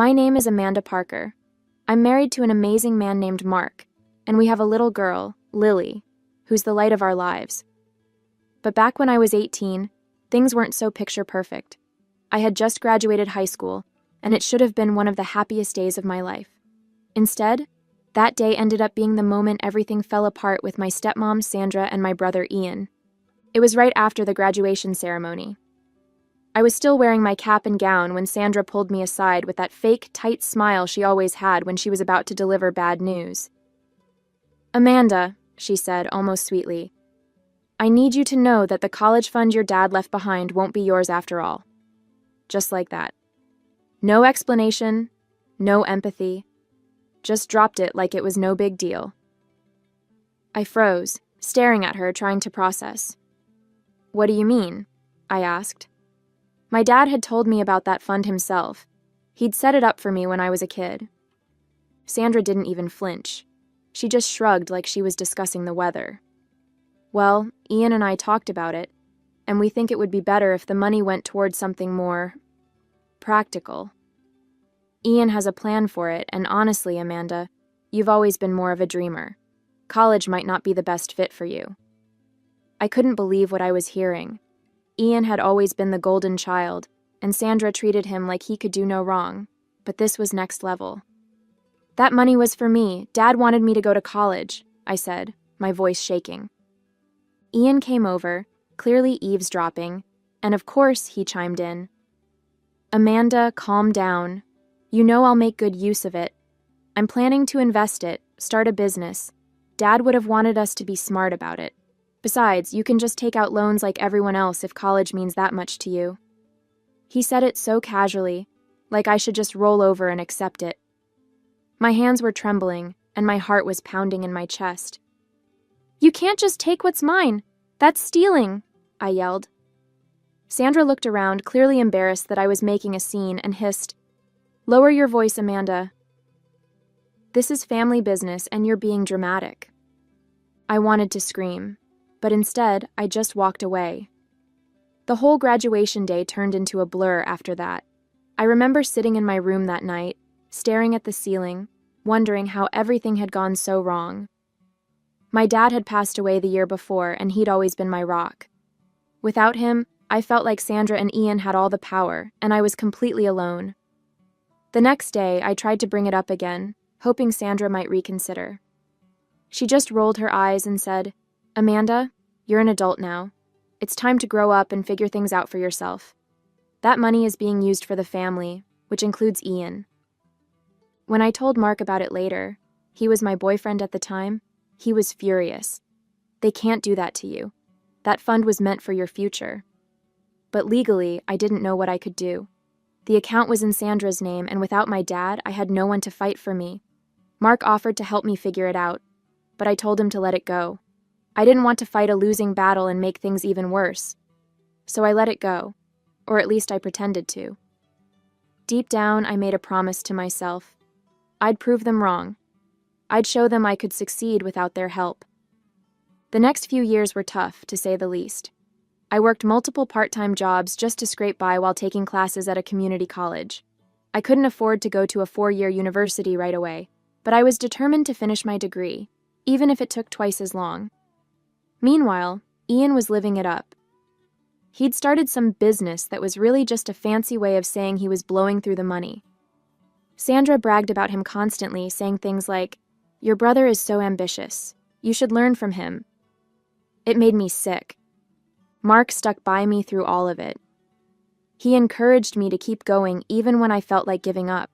My name is Amanda Parker. I'm married to an amazing man named Mark, and we have a little girl, Lily, who's the light of our lives. But back when I was 18, things weren't so picture perfect. I had just graduated high school, and it should have been one of the happiest days of my life. Instead, that day ended up being the moment everything fell apart with my stepmom, Sandra, and my brother, Ian. It was right after the graduation ceremony. I was still wearing my cap and gown when Sandra pulled me aside with that fake, tight smile she always had when she was about to deliver bad news. "Amanda," she said, almost sweetly, "I need you to know that the college fund your dad left behind won't be yours after all." Just like that. No explanation, no empathy. Just dropped it like it was no big deal. I froze, staring at her, trying to process. "What do you mean?" I asked. My dad had told me about that fund himself. He'd set it up for me when I was a kid. Sandra didn't even flinch. She just shrugged like she was discussing the weather. "Well, Ian and I talked about it, and we think it would be better if the money went towards something more practical. Ian has a plan for it, and honestly, Amanda, you've always been more of a dreamer. College might not be the best fit for you." I couldn't believe what I was hearing. Ian had always been the golden child, and Sandra treated him like he could do no wrong, but this was next level. "That money was for me. Dad wanted me to go to college," I said, my voice shaking. Ian came over, clearly eavesdropping, and of course he chimed in. "Amanda, calm down. You know I'll make good use of it. I'm planning to invest it, start a business. Dad would have wanted us to be smart about it. Besides, you can just take out loans like everyone else if college means that much to you." He said it so casually, like I should just roll over and accept it. My hands were trembling, and my heart was pounding in my chest. "You can't just take what's mine. That's stealing," I yelled. Sandra looked around, clearly embarrassed that I was making a scene, and hissed, "Lower your voice, Amanda. This is family business, and you're being dramatic." I wanted to scream, but instead, I just walked away. The whole graduation day turned into a blur after that. I remember sitting in my room that night, staring at the ceiling, wondering how everything had gone so wrong. My dad had passed away the year before, and he'd always been my rock. Without him, I felt like Sandra and Ian had all the power, and I was completely alone. The next day, I tried to bring it up again, hoping Sandra might reconsider. She just rolled her eyes and said, "Amanda, you're an adult now. It's time to grow up and figure things out for yourself. That money is being used for the family, which includes Ian." When I told Mark about it later, he was my boyfriend at the time, he was furious. "They can't do that to you. That fund was meant for your future." But legally, I didn't know what I could do. The account was in Sandra's name, and without my dad, I had no one to fight for me. Mark offered to help me figure it out, but I told him to let it go. I didn't want to fight a losing battle and make things even worse. So I let it go, or at least I pretended to. Deep down, I made a promise to myself. I'd prove them wrong. I'd show them I could succeed without their help. The next few years were tough, to say the least. I worked multiple part-time jobs just to scrape by while taking classes at a community college. I couldn't afford to go to a 4-year university right away, but I was determined to finish my degree, even if it took twice as long. Meanwhile, Ian was living it up. He'd started some business that was really just a fancy way of saying he was blowing through the money. Sandra bragged about him constantly, saying things like, "Your brother is so ambitious. You should learn from him." It made me sick. Mark stuck by me through all of it. He encouraged me to keep going even when I felt like giving up.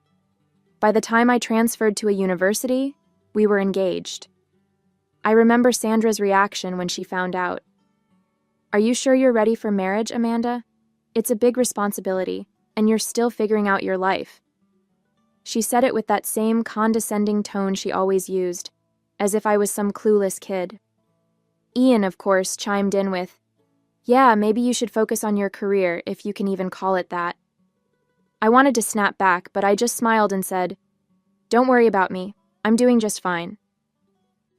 By the time I transferred to a university, we were engaged. I remember Sandra's reaction when she found out. "Are you sure you're ready for marriage, Amanda? It's a big responsibility, and you're still figuring out your life." She said it with that same condescending tone she always used, as if I was some clueless kid. Ian, of course, chimed in with, "Yeah, maybe you should focus on your career, if you can even call it that." I wanted to snap back, but I just smiled and said, "Don't worry about me. I'm doing just fine."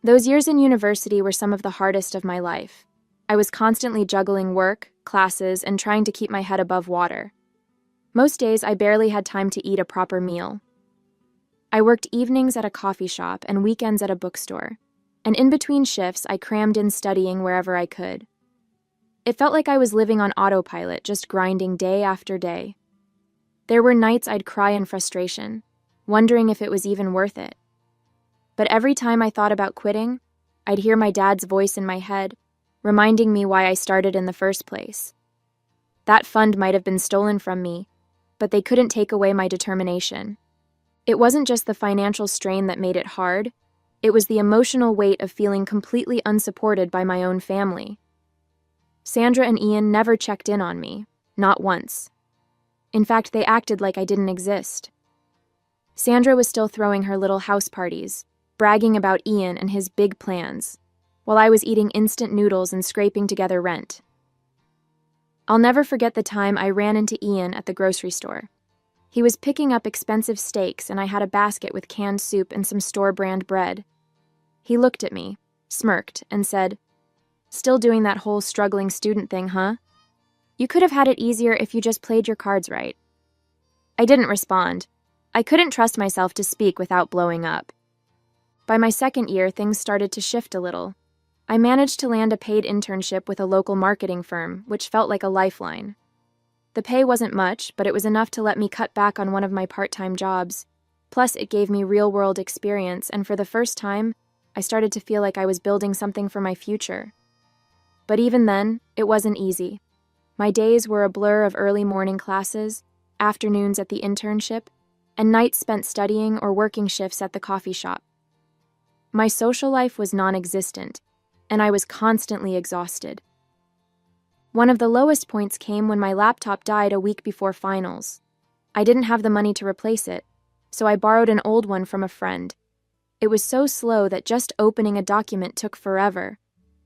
Those years in university were some of the hardest of my life. I was constantly juggling work, classes, and trying to keep my head above water. Most days, I barely had time to eat a proper meal. I worked evenings at a coffee shop and weekends at a bookstore, and in between shifts, I crammed in studying wherever I could. It felt like I was living on autopilot, just grinding day after day. There were nights I'd cry in frustration, wondering if it was even worth it. But every time I thought about quitting, I'd hear my dad's voice in my head, reminding me why I started in the first place. That fund might have been stolen from me, but they couldn't take away my determination. It wasn't just the financial strain that made it hard, it was the emotional weight of feeling completely unsupported by my own family. Sandra and Ian never checked in on me, not once. In fact, they acted like I didn't exist. Sandra was still throwing her little house parties, bragging about Ian and his big plans, while I was eating instant noodles and scraping together rent. I'll never forget the time I ran into Ian at the grocery store. He was picking up expensive steaks, and I had a basket with canned soup and some store-brand bread. He looked at me, smirked, and said, "Still doing that whole struggling student thing, huh? You could have had it easier if you just played your cards right." I didn't respond. I couldn't trust myself to speak without blowing up. By my second year, things started to shift a little. I managed to land a paid internship with a local marketing firm, which felt like a lifeline. The pay wasn't much, but it was enough to let me cut back on one of my part-time jobs. Plus, it gave me real-world experience, and for the first time, I started to feel like I was building something for my future. But even then, it wasn't easy. My days were a blur of early morning classes, afternoons at the internship, and nights spent studying or working shifts at the coffee shop. My social life was non-existent, and I was constantly exhausted. One of the lowest points came when my laptop died a week before finals. I didn't have the money to replace it, so I borrowed an old one from a friend. It was so slow that just opening a document took forever.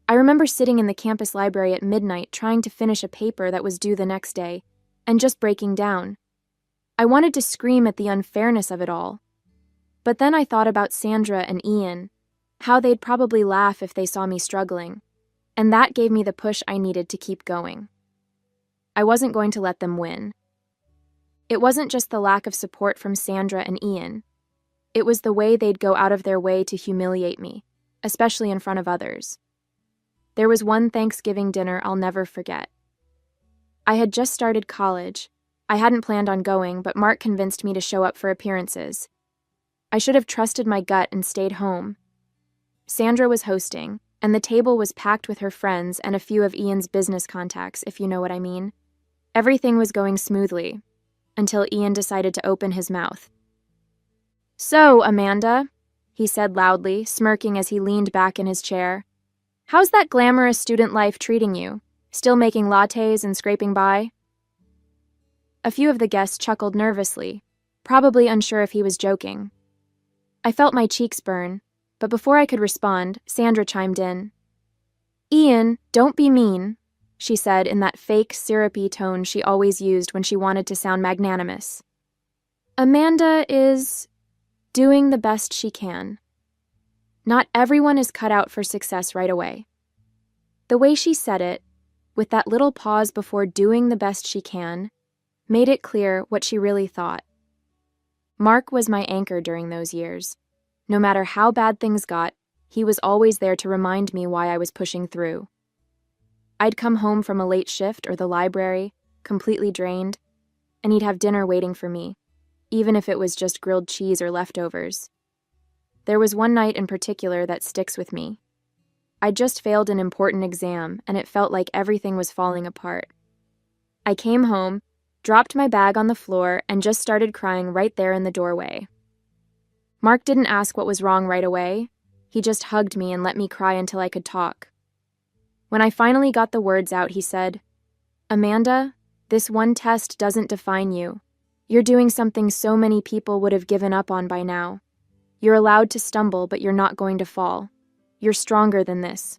I remember sitting in the campus library at midnight trying to finish a paper that was due the next day, and just breaking down. I wanted to scream at the unfairness of it all. But then I thought about Sandra and Ian, how they'd probably laugh if they saw me struggling, and that gave me the push I needed to keep going. I wasn't going to let them win. It wasn't just the lack of support from Sandra and Ian. It was the way they'd go out of their way to humiliate me, especially in front of others. There was one Thanksgiving dinner I'll never forget. I had just started college. I hadn't planned on going, but Mark convinced me to show up for appearances. I should have trusted my gut and stayed home. Sandra was hosting, and the table was packed with her friends and a few of Ian's business contacts, if you know what I mean. Everything was going smoothly, until Ian decided to open his mouth. "So, Amanda," he said loudly, smirking as he leaned back in his chair, "how's that glamorous student life treating you? Still making lattes and scraping by?" A few of the guests chuckled nervously, probably unsure if he was joking. I felt my cheeks burn, but before I could respond, Sandra chimed in. "Ian, don't be mean," she said in that fake, syrupy tone she always used when she wanted to sound magnanimous. "Amanda is doing the best she can. Not everyone is cut out for success right away." The way she said it, with that little pause before doing the best she can, made it clear what she really thought. Mark was my anchor during those years. No matter how bad things got, he was always there to remind me why I was pushing through. I'd come home from a late shift or the library, completely drained, and he'd have dinner waiting for me, even if it was just grilled cheese or leftovers. There was one night in particular that sticks with me. I'd just failed an important exam, and it felt like everything was falling apart. I came home, dropped my bag on the floor, and just started crying right there in the doorway. Mark didn't ask what was wrong right away. He just hugged me and let me cry until I could talk. When I finally got the words out, he said, "Amanda, this one test doesn't define you. You're doing something so many people would have given up on by now. You're allowed to stumble, but you're not going to fall. You're stronger than this."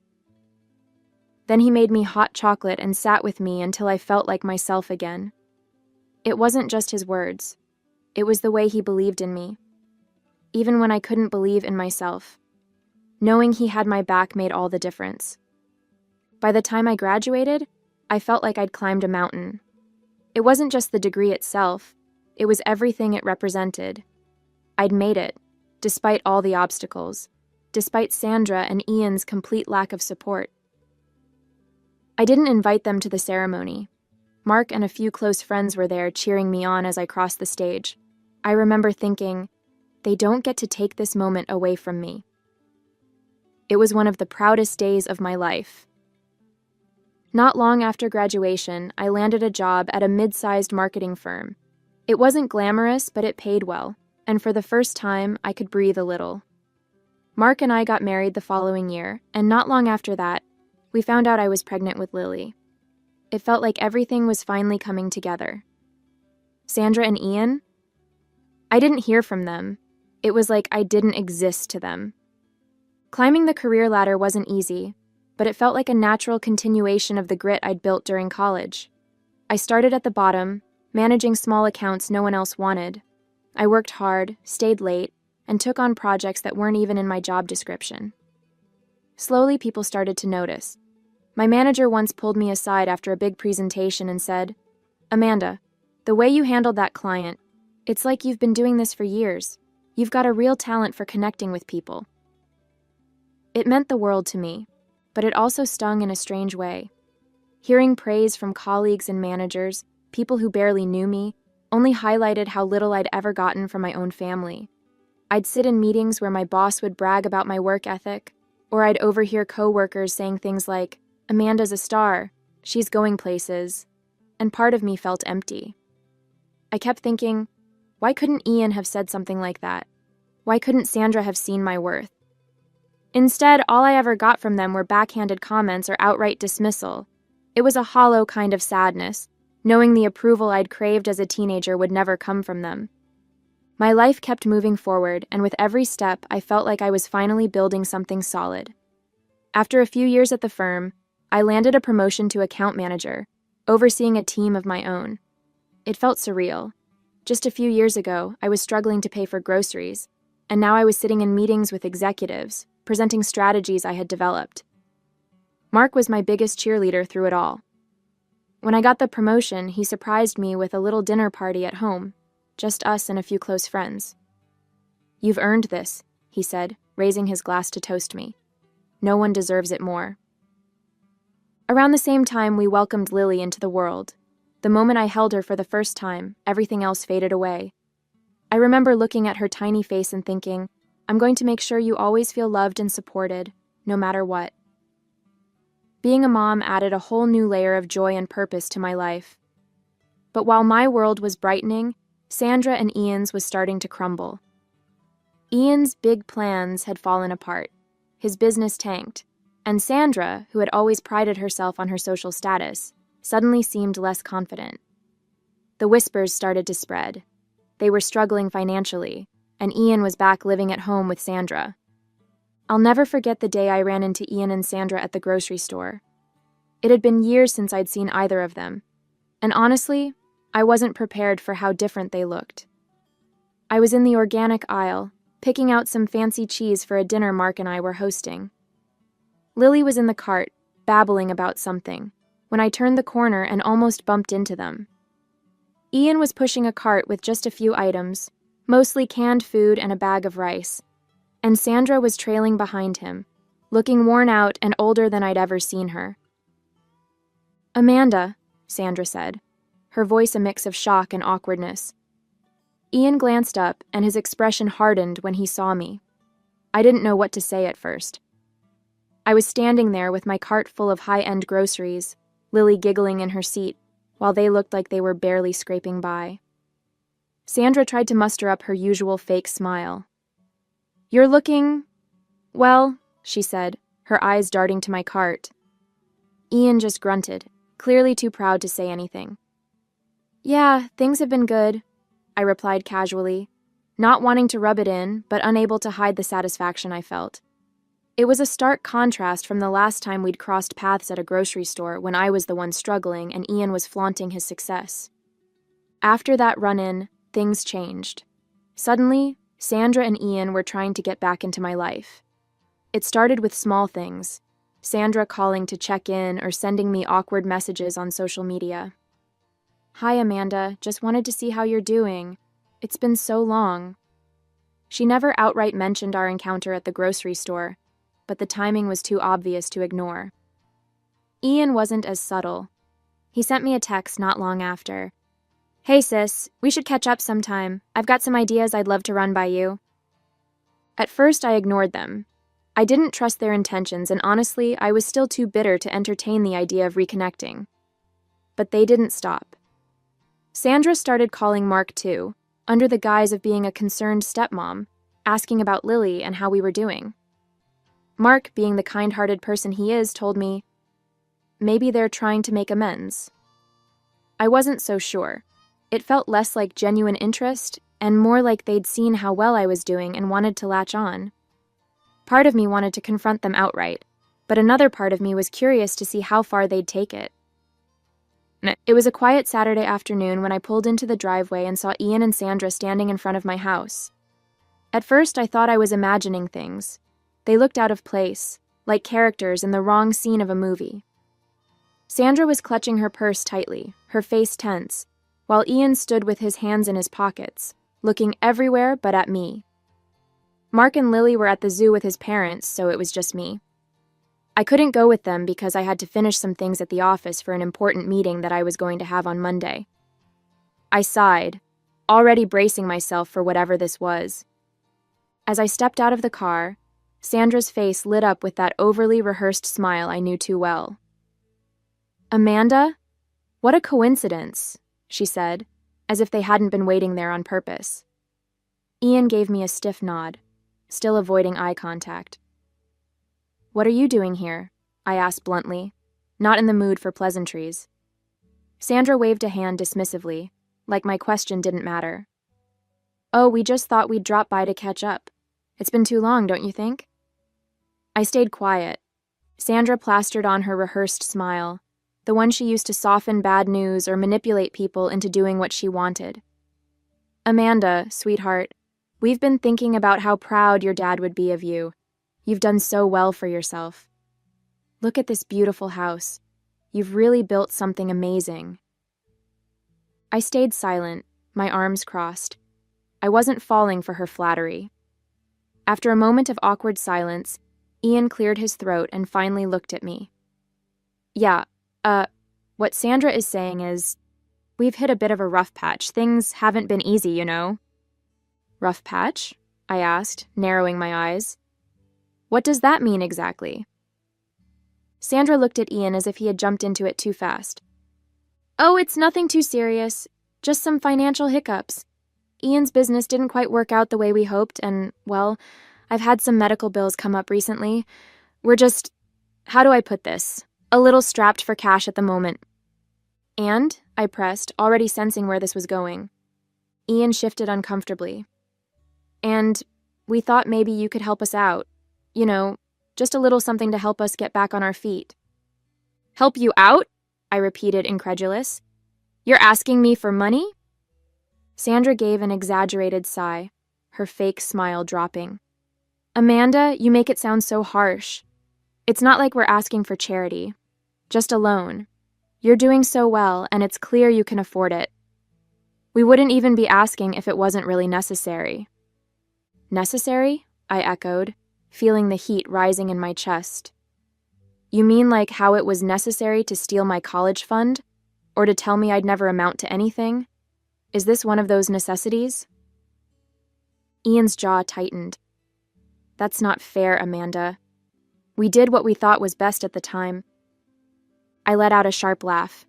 Then he made me hot chocolate and sat with me until I felt like myself again. It wasn't just his words. It was the way he believed in me. Even when I couldn't believe in myself. Knowing he had my back made all the difference. By the time I graduated, I felt like I'd climbed a mountain. It wasn't just the degree itself, it was everything it represented. I'd made it, despite all the obstacles, despite Sandra and Ian's complete lack of support. I didn't invite them to the ceremony. Mark and a few close friends were there cheering me on as I crossed the stage. I remember thinking, they don't get to take this moment away from me. It was one of the proudest days of my life. Not long after graduation, I landed a job at a mid-sized marketing firm. It wasn't glamorous, but it paid well, and for the first time, I could breathe a little. Mark and I got married the following year, and not long after that, we found out I was pregnant with Lily. It felt like everything was finally coming together. Sandra and Ian? I didn't hear from them. It was like I didn't exist to them. Climbing the career ladder wasn't easy, but it felt like a natural continuation of the grit I'd built during college. I started at the bottom, managing small accounts no one else wanted. I worked hard, stayed late, and took on projects that weren't even in my job description. Slowly, people started to notice. My manager once pulled me aside after a big presentation and said, "Amanda, the way you handled that client, it's like you've been doing this for years. You've got a real talent for connecting with people." It meant the world to me, but it also stung in a strange way. Hearing praise from colleagues and managers, people who barely knew me, only highlighted how little I'd ever gotten from my own family. I'd sit in meetings where my boss would brag about my work ethic, or I'd overhear coworkers saying things like, "Amanda's a star, she's going places," and part of me felt empty. I kept thinking, why couldn't Ian have said something like that? Why couldn't Sandra have seen my worth? Instead, all I ever got from them were backhanded comments or outright dismissal. It was a hollow kind of sadness, knowing the approval I'd craved as a teenager would never come from them. My life kept moving forward, and with every step, I felt like I was finally building something solid. After a few years at the firm, I landed a promotion to account manager, overseeing a team of my own. It felt surreal. Just a few years ago, I was struggling to pay for groceries, and now I was sitting in meetings with executives, presenting strategies I had developed. Mark was my biggest cheerleader through it all. When I got the promotion, he surprised me with a little dinner party at home, just us and a few close friends. "You've earned this," he said, raising his glass to toast me. "No one deserves it more." Around the same time, we welcomed Lily into the world. The moment I held her for the first time, everything else faded away. I remember looking at her tiny face and thinking, I'm going to make sure you always feel loved and supported, no matter what. Being a mom added a whole new layer of joy and purpose to my life. But while my world was brightening, Sandra and Ian's was starting to crumble. Ian's big plans had fallen apart. His business tanked. And Sandra, who had always prided herself on her social status, suddenly seemed less confident. The whispers started to spread. They were struggling financially, and Ian was back living at home with Sandra. I'll never forget the day I ran into Ian and Sandra at the grocery store. It had been years since I'd seen either of them, and honestly, I wasn't prepared for how different they looked. I was in the organic aisle, picking out some fancy cheese for a dinner Mark and I were hosting. Lily was in the cart, babbling about something, when I turned the corner and almost bumped into them. Ian was pushing a cart with just a few items, mostly canned food and a bag of rice, and Sandra was trailing behind him, looking worn out and older than I'd ever seen her. "Amanda," Sandra said, her voice a mix of shock and awkwardness. Ian glanced up, and his expression hardened when he saw me. I didn't know what to say at first. I was standing there with my cart full of high-end groceries, Lily giggling in her seat, while they looked like they were barely scraping by. Sandra tried to muster up her usual fake smile. "You're looking... well," she said, her eyes darting to my cart. Ian just grunted, clearly too proud to say anything. "Yeah, things have been good," I replied casually, not wanting to rub it in, but unable to hide the satisfaction I felt. It was a stark contrast from the last time we'd crossed paths at a grocery store when I was the one struggling and Ian was flaunting his success. After that run-in, things changed. Suddenly, Sandra and Ian were trying to get back into my life. It started with small things, Sandra calling to check in or sending me awkward messages on social media. "Hi, Amanda. Just wanted to see how you're doing. It's been so long." She never outright mentioned our encounter at the grocery store, but the timing was too obvious to ignore. Ian wasn't as subtle. He sent me a text not long after. "Hey sis, we should catch up sometime. I've got some ideas I'd love to run by you." At first I ignored them. I didn't trust their intentions, and honestly, I was still too bitter to entertain the idea of reconnecting. But they didn't stop. Sandra started calling Mark too, under the guise of being a concerned stepmom, asking about Lily and how we were doing. Mark, being the kind-hearted person he is, told me, maybe they're trying to make amends. I wasn't so sure. It felt less like genuine interest and more like they'd seen how well I was doing and wanted to latch on. Part of me wanted to confront them outright, but another part of me was curious to see how far they'd take it. It was a quiet Saturday afternoon when I pulled into the driveway and saw Ian and Sandra standing in front of my house. At first, I thought I was imagining things. They looked out of place, like characters in the wrong scene of a movie. Sandra was clutching her purse tightly, her face tense, while Ian stood with his hands in his pockets, looking everywhere but at me. Mark and Lily were at the zoo with his parents, so it was just me. I couldn't go with them because I had to finish some things at the office for an important meeting that I was going to have on Monday. I sighed, already bracing myself for whatever this was. As I stepped out of the car, Sandra's face lit up with that overly rehearsed smile I knew too well. "Amanda? What a coincidence," she said, as if they hadn't been waiting there on purpose. Ian gave me a stiff nod, still avoiding eye contact. "What are you doing here?" I asked bluntly, not in the mood for pleasantries. Sandra waved a hand dismissively, like my question didn't matter. "Oh, we just thought we'd drop by to catch up. It's been too long, don't you think?" I stayed quiet. Sandra plastered on her rehearsed smile, the one she used to soften bad news or manipulate people into doing what she wanted. "Amanda, sweetheart, we've been thinking about how proud your dad would be of you. You've done so well for yourself. Look at this beautiful house. You've really built something amazing." I stayed silent, my arms crossed. I wasn't falling for her flattery. After a moment of awkward silence, Ian cleared his throat and finally looked at me. "Yeah, what Sandra is saying is, we've hit a bit of a rough patch. Things haven't been easy, you know." "Rough patch?" I asked, narrowing my eyes. "What does that mean exactly?" Sandra looked at Ian as if he had jumped into it too fast. "Oh, it's nothing too serious. Just some financial hiccups. Ian's business didn't quite work out the way we hoped, and, well, I've had some medical bills come up recently. We're just, how do I put this, a little strapped for cash at the moment." "And?" I pressed, already sensing where this was going. Ian shifted uncomfortably. "And we thought maybe you could help us out. You know, just a little something to help us get back on our feet." "Help you out?" I repeated, incredulous. "You're asking me for money?" Sandra gave an exaggerated sigh, her fake smile dropping. "Amanda, you make it sound so harsh. It's not like we're asking for charity. Just a loan. You're doing so well, and it's clear you can afford it. We wouldn't even be asking if it wasn't really necessary." "Necessary?" I echoed, feeling the heat rising in my chest. "You mean like how it was necessary to steal my college fund? Or to tell me I'd never amount to anything? Is this one of those necessities?" Ian's jaw tightened. "That's not fair, Amanda. We did what we thought was best at the time." I let out a sharp laugh.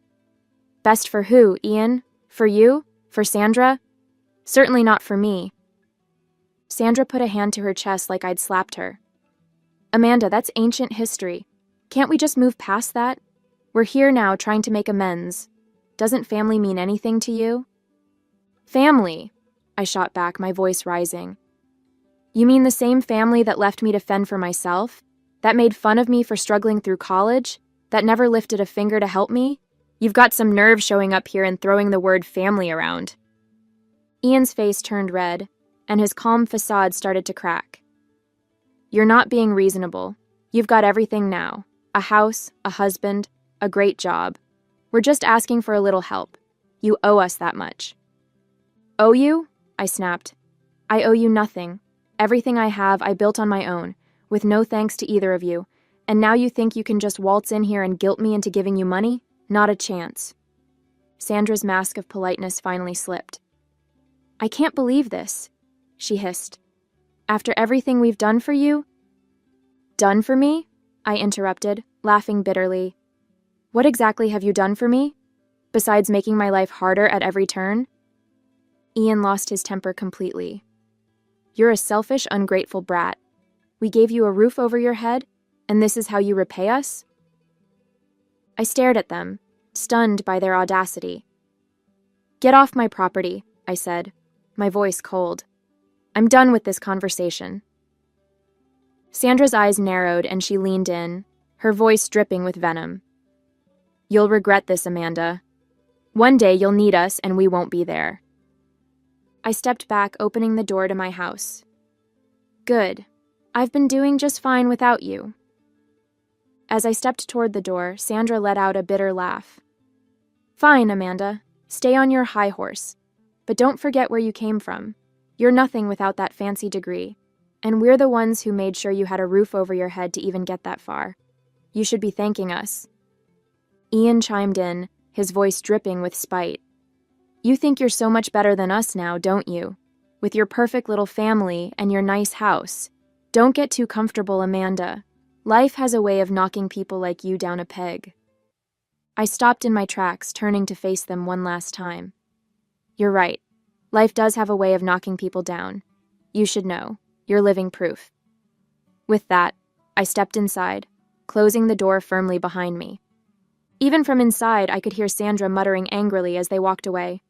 "Best for who, Ian? For you? For Sandra? Certainly not for me." Sandra put a hand to her chest like I'd slapped her. "Amanda, that's ancient history. Can't we just move past that? We're here now trying to make amends. Doesn't family mean anything to you?" "Family," I shot back, my voice rising. "You mean the same family that left me to fend for myself? That made fun of me for struggling through college? That never lifted a finger to help me? You've got some nerve showing up here and throwing the word family around." Ian's face turned red, and his calm facade started to crack. "You're not being reasonable. You've got everything now. A house, a husband, a great job. We're just asking for a little help. You owe us that much." "Owe you?" I snapped. "I owe you nothing. Everything I have I built on my own, with no thanks to either of you, and now you think you can just waltz in here and guilt me into giving you money? Not a chance." Sandra's mask of politeness finally slipped. "I can't believe this," she hissed. "After everything we've done for you?" "Done for me?" I interrupted, laughing bitterly. "What exactly have you done for me, besides making my life harder at every turn?" Ian lost his temper completely. "You're a selfish, ungrateful brat. We gave you a roof over your head, and this is how you repay us?" I stared at them, stunned by their audacity. "Get off my property," I said, my voice cold. "I'm done with this conversation." Sandra's eyes narrowed and she leaned in, her voice dripping with venom. "You'll regret this, Amanda. One day you'll need us and we won't be there." I stepped back, opening the door to my house. "Good. I've been doing just fine without you." As I stepped toward the door, Sandra let out a bitter laugh. "Fine, Amanda. Stay on your high horse. But don't forget where you came from. You're nothing without that fancy degree. And we're the ones who made sure you had a roof over your head to even get that far. You should be thanking us." Ian chimed in, his voice dripping with spite. "You think you're so much better than us now, don't you? With your perfect little family and your nice house. Don't get too comfortable, Amanda. Life has a way of knocking people like you down a peg." I stopped in my tracks, turning to face them one last time. "You're right. Life does have a way of knocking people down. You should know. You're living proof." With that, I stepped inside, closing the door firmly behind me. Even from inside, I could hear Sandra muttering angrily as they walked away.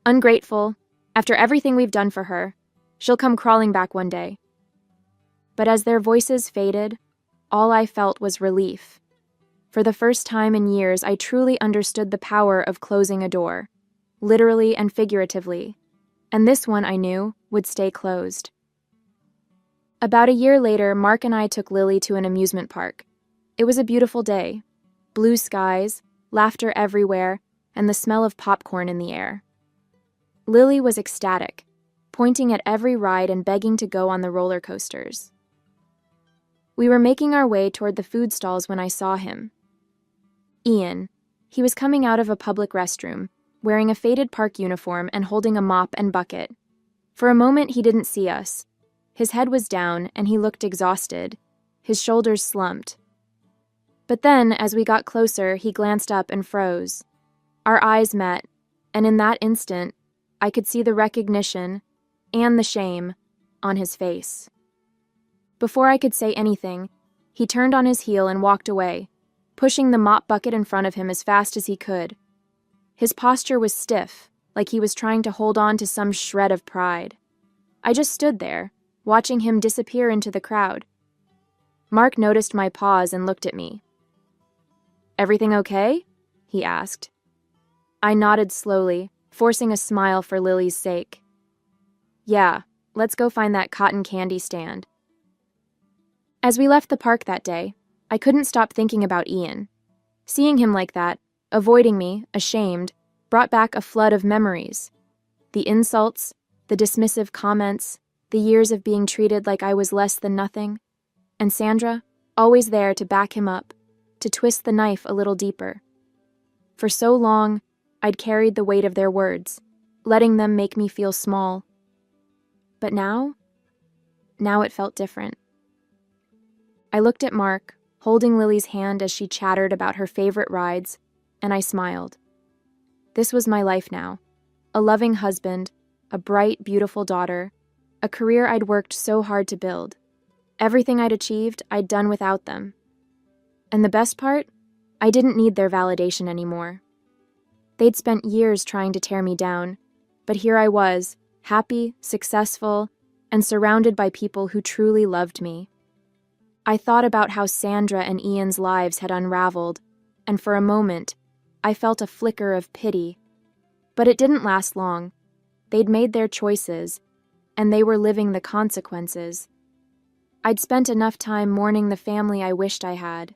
"Ungrateful. After everything we've done for her, she'll come crawling back one day." But as their voices faded, all I felt was relief. For the first time in years, I truly understood the power of closing a door, literally and figuratively, and this one, I knew, would stay closed. About a year later, Mark and I took Lily to an amusement park. It was a beautiful day. Blue skies, laughter everywhere, and the smell of popcorn in the air. Lily was ecstatic, pointing at every ride and begging to go on the roller coasters. We were making our way toward the food stalls when I saw him. Ian. He was coming out of a public restroom, wearing a faded park uniform and holding a mop and bucket. For a moment, he didn't see us. His head was down, and he looked exhausted, his shoulders slumped. But then, as we got closer, he glanced up and froze. Our eyes met, and in that instant, I could see the recognition and the shame on his face. Before I could say anything, he turned on his heel and walked away, pushing the mop bucket in front of him as fast as he could. His posture was stiff, like he was trying to hold on to some shred of pride. I just stood there, watching him disappear into the crowd. Mark noticed my pause and looked at me. "Everything okay?" he asked. I nodded slowly, forcing a smile for Lily's sake. "Yeah, let's go find that cotton candy stand." As we left the park that day, I couldn't stop thinking about Ian. Seeing him like that, avoiding me, ashamed, brought back a flood of memories. The insults, the dismissive comments, the years of being treated like I was less than nothing, and Sandra, always there to back him up, to twist the knife a little deeper. For so long, I'd carried the weight of their words, letting them make me feel small. But now it felt different. I looked at Mark, holding Lily's hand as she chattered about her favorite rides, and I smiled. This was my life now. A loving husband, a bright, beautiful daughter, a career I'd worked so hard to build. Everything I'd achieved, I'd done without them. And the best part? I didn't need their validation anymore. They'd spent years trying to tear me down, but here I was, happy, successful, and surrounded by people who truly loved me. I thought about how Sandra and Ian's lives had unraveled, and for a moment, I felt a flicker of pity. But it didn't last long. They'd made their choices, and they were living the consequences. I'd spent enough time mourning the family I wished I had.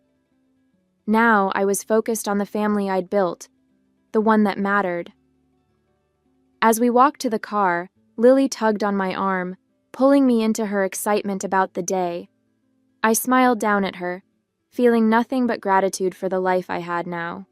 Now I was focused on the family I'd built, the one that mattered, As we walked to the car, Lily tugged on my arm, pulling me into her excitement about the day. I smiled down at her, feeling nothing but gratitude for the life I had now.